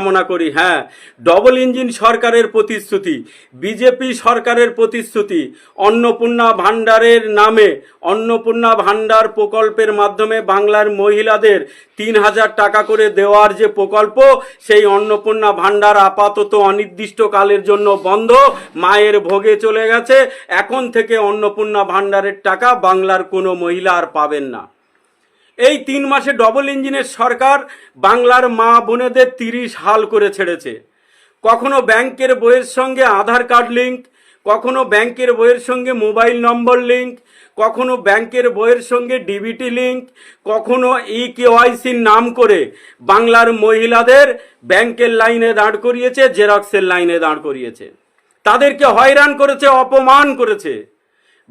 কামনা করি। হ্যাঁ, ডবল ইঞ্জিন সরকারের প্রতিশ্রুতি, বিজেপি সরকারের প্রতিশ্রুতি, অন্নপূর্ণা ভাণ্ডারের নামে অন্নপূর্ণা ভাণ্ডার প্রকল্পের মাধ্যমে বাংলার মহিলাদের 3,000 টাকা করে দেওয়ার যে প্রকল্প, সেই অন্নপূর্ণা ভাণ্ডার আপাতত অনির্দিষ্টকালের জন্য বন্ধ, মায়ের ভোগে চলে গেছে। এখন থেকে অন্নপূর্ণা ভাণ্ডারের টাকা বাংলার কোনো মহিলা আর পাবেন না। এই 3 মাসে ডবল ইঞ্জিনের সরকার বাংলার মা বোনেদের 30 হাল করে ছেড়েছে। কখনো ব্যাংকের বইয়ের সঙ্গে আধার কার্ড লিঙ্ক, কখনো ব্যাংকের বইয়ের সঙ্গে মোবাইল নম্বর লিঙ্ক, কখনো ব্যাংকের বইয়ের সঙ্গে ডিবিটি লিঙ্ক, কখনো ইকেওয়াইসির নাম করে বাংলার মহিলাদের ব্যাংকের লাইনে দাঁড় করিয়েছে, জেরক্সের লাইনে দাঁড় করিয়েছে, তাদেরকে হয়রান করেছে, অপমান করেছে।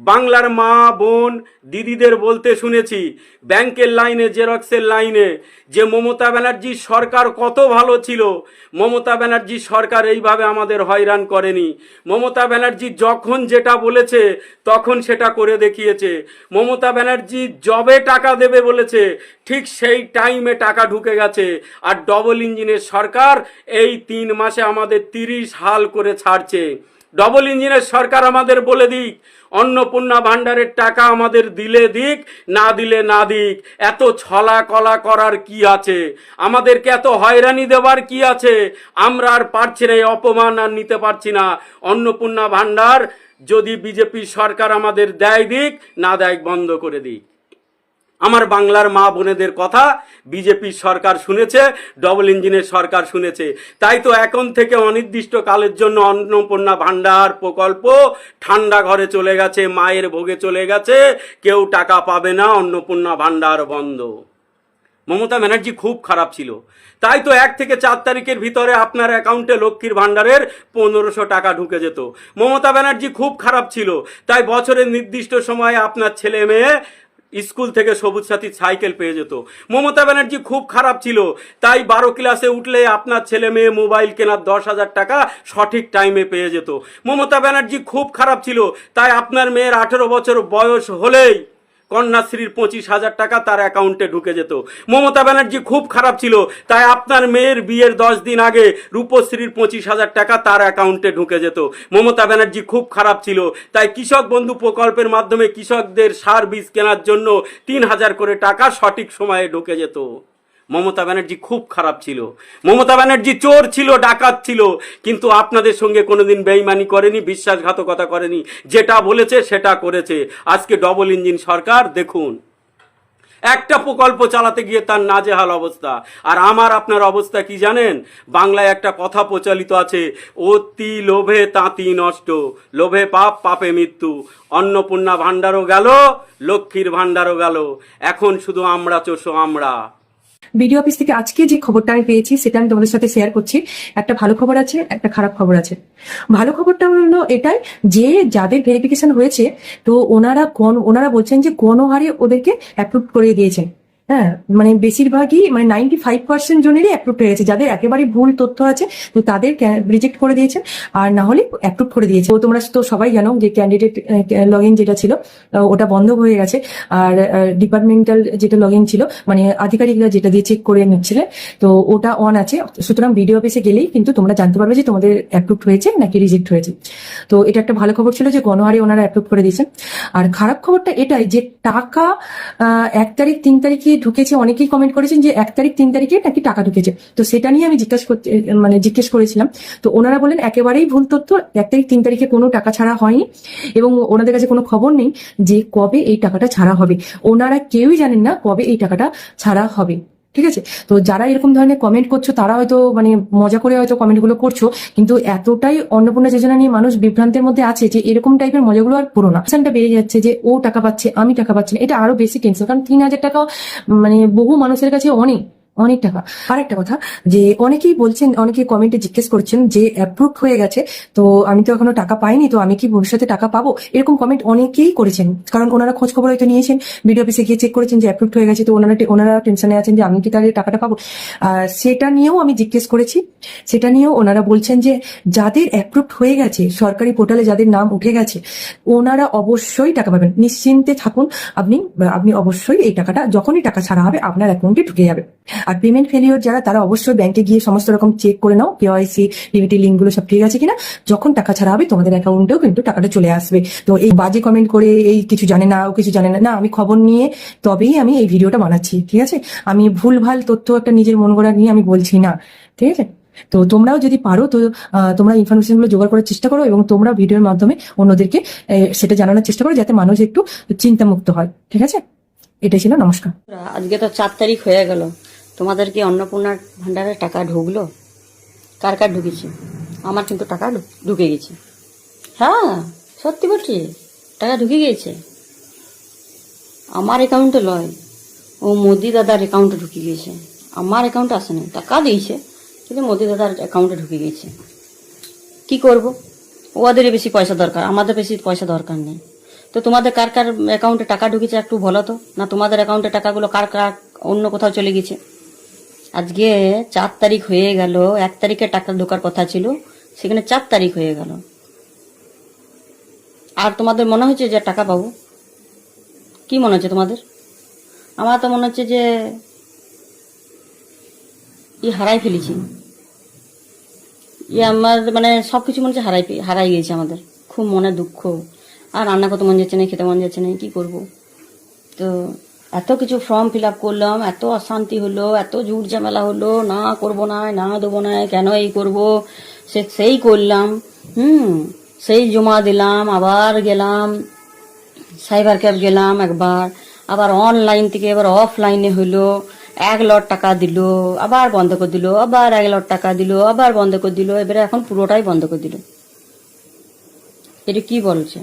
বাংলার মা বোন দিদিদের বলতে শুনেছি ব্যাংকের লাইনে, জেরক্সের লাইনে, যে মমতা ব্যানার্জির সরকার কত ভালো ছিল, মমতা ব্যানার্জির সরকার এইভাবে আমাদের হয়রান করেনি। মমতা ব্যানার্জি যখন যেটা বলেছে তখন সেটা করে দেখিয়েছে। মমতা ব্যানার্জি জবে টাকা দেবে বলেছে, ঠিক সেই টাইমে টাকা ঢুকে গেছে। আর ডবল ইঞ্জিনের সরকার এই 3 মাসে আমাদের 30 হাল করে ছাড়ছে। ডবল ইঞ্জিনের সরকার আমাদের বলে দিক, অন্নপূর্ণা ভাণ্ডারের টাকা আমাদের দিলে দিক, না দিলে না দিক। এত ছলা কলা করার কি আছে? আমাদেরকে এত হয়রানি দেওয়ার কি আছে? আমরা আর পারছি না, এই অপমান আর নিতে পারছি না। অন্নপূর্ণা ভাণ্ডার যদি বিজেপি সরকার আমাদের দেয় দিক, না দেয় বন্ধ করে দিক। আমার বাংলার মা বোনেদের কথা বিজেপি সরকার শুনেছে, ডবল ইঞ্জিনের সরকার শুনেছে। তাই তো এখন থেকে অনির্দিষ্টকালের জন্য অন্নপূর্ণা ভাণ্ডার প্রকল্প ঠান্ডা ঘরে চলে গেছে, মায়ের ভোগে চলে গেছে, কেউ টাকা পাবে না, অন্নপূর্ণা ভাণ্ডার বন্ধ। মমতা ব্যানার্জি খুব খারাপ ছিল, তাই তো 1 থেকে 4 তারিখের ভিতরে আপনার অ্যাকাউন্টে লক্ষ্মীর ভাণ্ডারের 1500 টাকা ঢুকে যেত। মমতা ব্যানার্জি খুব খারাপ ছিল, তাই বছরের নির্দিষ্ট সময়ে আপনার ছেলে মেয়ে স্কুল থেকে সবুজ সাথী সাইকেল পেয়ে যেত। মমতা ব্যানার্জি খুব খারাপ ছিল, তাই 12 ক্লাসে উঠলে আপনার ছেলে মেয়ে মোবাইল কেনার 10,000 টাকা সঠিক টাইমে পেয়ে যেত। মমতা ব্যানার্জি খুব খারাপ ছিল, তাই আপনার মেয়ের 18 বছর বয়স হলেই কন্যাশ্রীর 25,000 টাকা তার অ্যাকাউন্টে ঢুকে যেত। মমতা ব্যানার্জি খুব খারাপ ছিল, তাই আপনার মেয়ের বিয়ের 10 দিন আগে রূপশ্রীর 25,000 টাকা তার অ্যাকাউন্টে ঢুকে যেত। মমতা ব্যানার্জি খুব খারাপ ছিল, তাই কৃষক বন্ধু প্রকল্পের মাধ্যমে কৃষকদের সার বীজ কেনার জন্য 3,000 করে টাকা সঠিক সময়ে ঢুকে যেত। মমতা ব্যানার্জি খুব খারাপ ছিল, মমতা ব্যানার্জি চোর ছিল, ডাকাত ছিল, কিন্তু আপনাদের সঙ্গে কোনোদিন বেইমানি করেনি, বিশ্বাসঘাতকতা করেনি, যেটা বলেছে সেটা করেছে। আজকে ডবল ইঞ্জিন সরকার দেখুন, একটা প্রকল্প চালাতে গিয়ে তার নাজেহাল অবস্থা। আর আমার আপনার অবস্থা কি জানেন? বাংলায় একটা কথা প্রচলিত আছে, অতি লোভে তাঁতি নষ্ট, লোভে পাপ, পাপে মৃত্যু। অন্নপূর্ণা ভাণ্ডারও গেল, লক্ষ্মীর ভাণ্ডারও গেল, এখন শুধু আমরা চোষো আমরা। বিডিও অফিস থেকে আজকে যে খবরটা আমি পেয়েছি সেটা আমি তোমাদের সাথে শেয়ার করছি। একটা ভালো খবর আছে, একটা খারাপ খবর আছে। ভালো খবরটা হলো এটাই যে যাদের ভেরিফিকেশন হয়েছে, তো ওনারা বলছেন যে গণহারে ওদেরকে অ্যাপ্রুভ করে দিয়েছেন। হ্যাঁ, মানে বেশিরভাগই, মানে 95% জনেরই অ্যাপ্রুভ হয়ে গেছে। যাদের একেবারে ভুল তথ্য আছে তো তাদের রিজেক্ট করে দিয়েছেন, আর না হলে অ্যাপ্রুভ করে দিয়েছে। তো তোমরা তো সবাই জানো যে ক্যান্ডিডেট লগ ইন যেটা ছিল ওটা বন্ধ হয়ে গেছে, আর ডিপার্টমেন্টাল যেটা লগ ইন ছিল, মানে আধিকারিকরা যেটা দিয়ে চেক করে নিচ্ছিলে, তো ওটা অন আছে। সুতরাং বিডিও অফিসে গেলেই কিন্তু তোমরা জানতে পারবে যে তোমাদের অ্যাপ্রুভ হয়েছে নাকি রিজেক্ট হয়েছে। তো এটা একটা ভালো খবর ছিল যে গণহারে ওনারা অ্যাপ্রুভ করে দিয়েছেন। আর খারাপ খবরটা এটাই যে টাকা 1 তারিখ 3 তারিখে ঢুকেছে। অনেকেই কমেন্ট করেছেন যে 1 তারিখ 3 তারিখে নাকি টাকা ঢুকেছে, তো সেটা নিয়ে আমি জিজ্ঞেস করেছিলাম। তো ওনারা বলেন একেবারেই ভুল তথ্য, 1 তারিখ 3 তারিখে কোনো টাকা ছাড়া হয়নি, এবং ওনাদের কাছে কোনো খবর নেই যে কবে এই টাকাটা ছাড়া হবে। ওনারা কেউই জানেন না কবে এই টাকাটা ছাড়া হবে। ঠিক আছে, তো যারা এরকম ধরনের কমেন্ট করছো তারা হয়তো মানে মজা করে হয়তো কমেন্টগুলো করছো, কিন্তু এতটাই অন্নপূর্ণা যোজনা নিয়ে মানুষ বিভ্রান্তের মধ্যে আছে যে এরকম টাইপের মজাগুলো আর পুরো না। টেনশনটা বেড়ে যাচ্ছে যে ও টাকা পাচ্ছে, আমি টাকা পাচ্ছি না, এটা আরো বেশি টেনশন। কারণ 3,000 টাকা মানে বহু মানুষের কাছে অনেক টাকা। আর একটা কথা, যে অনেকেই বলছেন, অনেকে কমেন্টে জিজ্ঞেস করছেন যে অ্যাপ্রুভ হয়ে গেছে, তো আমি তো এখনো টাকা পাইনি, তো আমি কি ভবিষ্যতে টাকা পাবো? এরকম কমেন্ট অনেকেই করেছেন, কারণ ওনারা খোঁজ খবর হয়তো নিয়েছেন, বিডিও অফিসে গিয়ে চেক করেছেন যে অ্যাপ্রুভ হয়ে গেছে, তো ওনারা টেনশনে আছেন যে আমি কি তাহলে টাকাটা পাবো। সেটা নিয়েও আমি জিজ্ঞেস করেছি, সেটা নিয়েও ওনারা বলছেন যে যাদের অ্যাপ্রুভ হয়ে গেছে, সরকারি পোর্টালে যাদের নাম উঠে গেছে, ওনারা অবশ্যই টাকা পাবেন, নিশ্চিন্তে থাকুন। আপনি অবশ্যই এই টাকাটা যখনই টাকা ছাড়া হবে আপনার অ্যাকাউন্টে ঢুকে যাবে। আর পেমেন্ট ফেলিওর যারা, তারা অবশ্যই ব্যাংকে গিয়ে সমস্ত রকম চেক করে নাও, কেওয়াইসি, ডিবিটি লিঙ্ক গুলো সব ঠিক আছে কিনা। যখন টাকা ছাড়া হবে তোমাদের অ্যাকাউন্টেও কিন্তু টাকাটা চলে আসবে। তো এই বাজে কমেন্ট করে এই কিছু জানে না, ও কিছু জানে না, না, আমি খবর নিয়ে তবেই আমি এই ভিডিওটা বানাচ্ছি, ঠিক আছে। আমি ভুলভাল তথ্য একটা নিজের মন গড়া নিয়ে আমি বলছি না, ঠিক আছে। তো তোমরাও যদি পারো তো তোমরা ইনফরমেশন গুলো জোগাড় করার চেষ্টা করো, এবং তোমরা ভিডিওর মাধ্যমে অন্যদেরকে সেটা জানানোর চেষ্টা করো, যাতে মানুষ একটু চিন্তামুক্ত হয়, ঠিক আছে। এটাই ছিল, নমস্কার। আজকে তো 4 তারিখ হয়ে গেল, তোমাদের কি অন্নপূর্ণা ভান্ডারে টাকা ঢুকলো? কার কার ঢুকেছে? আমার কিন্তু টাকা ঢুকে গেছে। হ্যাঁ, সত্যি বলছি, টাকা ঢুকে গিয়েছে। আমার অ্যাকাউন্টে লয়, ও মোদি দাদার অ্যাকাউন্টে ঢুকে গিয়েছে। আমার অ্যাকাউন্টে আসেনি, টাকা দিয়েছে কিন্তু মোদি দাদার অ্যাকাউন্টে ঢুকে গিয়েছে। কি করব? ওদেরই বেশি পয়সা দরকার, আমাদের বেশি পয়সা দরকার নেই। তো তোমাদের কার কার অ্যাকাউন্টে টাকা ঢুকেছে একটু বলো তো, না তোমাদের অ্যাকাউন্টে টাকাগুলো কার কার অন্য কোথাও চলে গেছে? আজকে 4 তারিখ হয়ে গেল, 1 তারিখে টাকা ঢোকার কথা ছিল, সেখানে 4 তারিখ হয়ে গেল। আর তোমাদের মনে হচ্ছে যে টাকা পাবো? কি মনে হচ্ছে তোমাদের? আমার তো মনে হচ্ছে যে হারাই ফেলেছি। আমার মানে সবকিছু মনে হচ্ছে হারাই গিয়েছে আমাদের। খুব মনে দুঃখ, আর রান্না করতে মন যাচ্ছে না, খেতে মন যাচ্ছে না, কি করব। তো এত কিছু ফর্ম ফিল আপ করলাম, এত অশান্তি হলো, এত ঝুট ঝামেলা হলো, না করবো না, না দেবো না, কেন এই করবো, সেই করলাম, সেই জমা দিলাম, আবার গেলাম সাইবার ক্যাফ গেলাম একবার, আবার অনলাইন থেকে এবার অফলাইনে হলো, 1 লট টাকা দিল, আবার বন্ধ করে দিল, আবার 1 লট টাকা দিল, আবার বন্ধ করে দিল, এবারে এখন পুরোটাই বন্ধ করে দিল। এটা কি বলছে?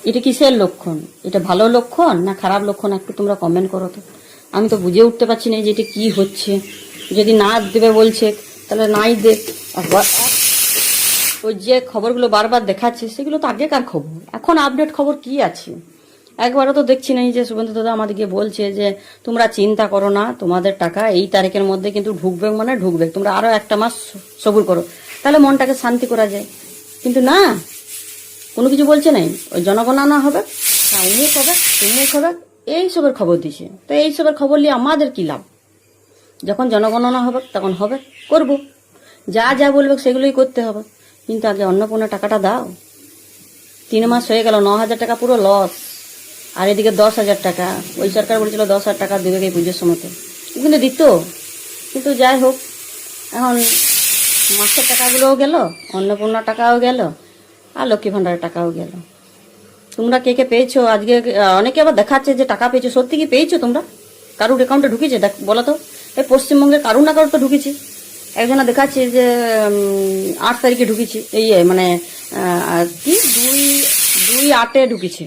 এটা কিসের লক্ষণ? এটা ভালো লক্ষণ না খারাপ লক্ষণ? একটু তোমরা কমেন্ট করো তো। আমি তো বুঝে উঠতে পারছি না যে এটা কি হচ্ছে। যদি না দেবে বলছে তাহলে নাই দেখ। ওই যে খবরগুলো বারবার দেখাচ্ছে সেগুলো তো আগেকার খবর, এখন আপডেট খবর কি আছে? একবারও তো দেখছি না যে শুভেন্দু দাদা আমাদেরকে বলছে যে তোমরা চিন্তা করো না, তোমাদের টাকা এই তারিখের মধ্যে কিন্তু ঢুকবে, মানে ঢুকবে, তোমরা আরো 1 মাস সবুর করো, তাহলে মনটাকে শান্তি করা যায়। কিন্তু না, কোনো কিছু বলছে নাই। ওই জনগণনা হবে, অমুক হবে, তমুক হবে, এইসবের খবর দিছে। তো এইসবের খবর নিয়ে আমাদের কি লাভ? যখন জনগণনা হবে তখন হবে, করব, যা যা বলবে সেগুলোই করতে হবে। কিন্তু আগে অন্নপূর্ণা টাকাটা দাও। 3 মাস হয়ে গেল, 9,000 টাকা পুরো লস। আর এদিকে 10,000 টাকা, ওই সরকার বলছিল 10,000 টাকা দেবে এই পুজোর সময়তে, কিন্তু দিত। কিন্তু যাই হোক, এখন মাসের টাকাগুলোও গেল, অন্নপূর্ণা টাকাও গেল, আর লক্ষ্মী ভান্ডারের টাকাও গেল। তোমরা কে কে পেয়েছো? আজকে অনেকে আবার দেখাচ্ছে যে টাকা পেয়েছো। সত্যি কি পেয়েছো তোমরা? কারুর অ্যাকাউন্টে ঢুকেছে বলো তো? এই পশ্চিমবঙ্গের কারুর না কারুর তো ঢুকেছে। একজনা দেখাচ্ছে যে 8 তারিখে ঢুকেছে, এই মানে কি 2/8 ঢুকেছে।